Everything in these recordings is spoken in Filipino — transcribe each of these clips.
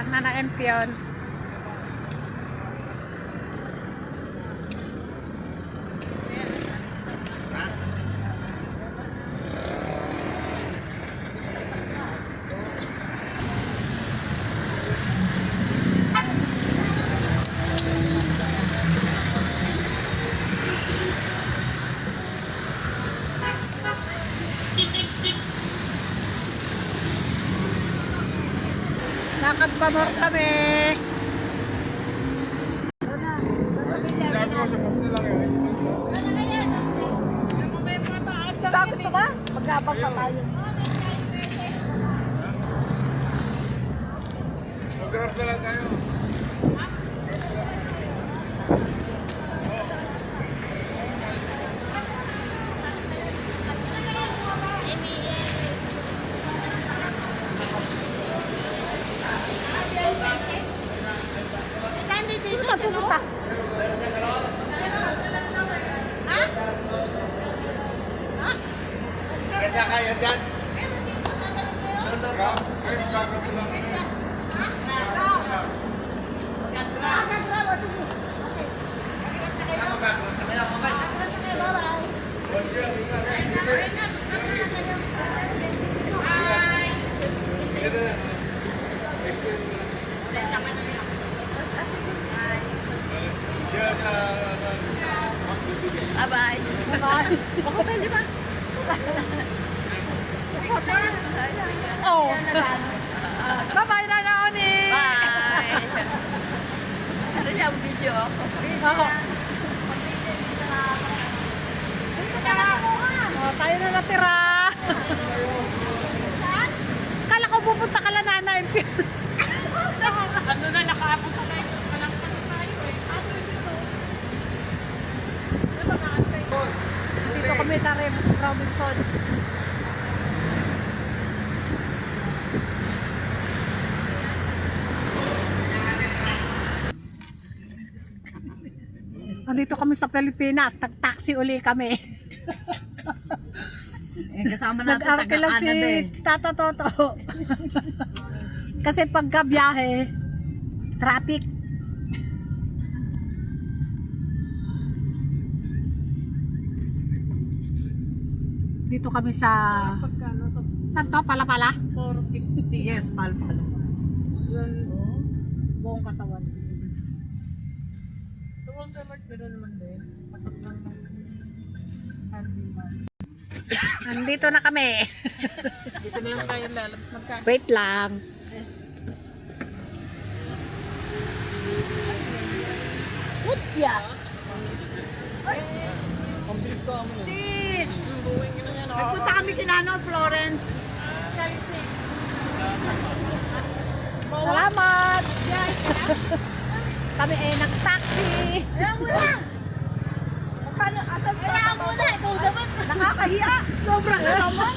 Nana Empion. Nakapamor kami. Gusto ba? Maglabang pa tayo. Mag-grab na lang tayo. Sino ka pupunta? Kaya kaya dyan. Bye-bye. Bye-bye. Hotel, di ba? Oh. Bye-bye, Nana Oni. Bye. Ano niya ang video? Oo. Oh, tayo na natira. Kala ko pupunta ka lang Nana Empion. Ano na, nakapunta tayo. Palangpas tayo eh. Dito kami sa Robinson. Nandito kami sa Pilipinas, nag-taxi uli kami. Kasama natin Nag-arkila si Tata Toto. Kasi pagka biyahe, traffic. Dito kami sa saan to? Palapala? 450. Yes, palpal. Yun, buong katawan. Sa Walter Mart, gano'n naman din. Nandito na kami. Dito na lang tayo lalabas magkano. Wait lang. Upya. Pambilis ka mo. Sid! Nagpunta kami kinano, Florence. Salamat. Kami eh nag-taxi. Kaya muna! Kaya muna! Ikaw dapat! Nakakahiya! Sobrang naman!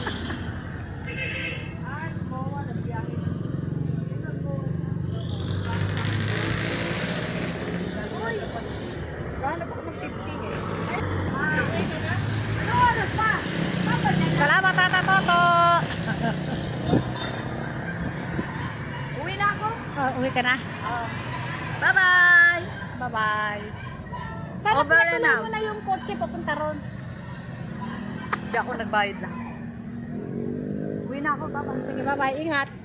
Salamat Tata Toto. Uwi na ako! Uwi ka na. Bye-bye! Bye-bye. Sana Over and pinatuloy out. mo na yung kotse papunta ron. Hindi ako nagbayad lang. Uwi na ako, bye-bye. Sige, bye-bye. Ingat.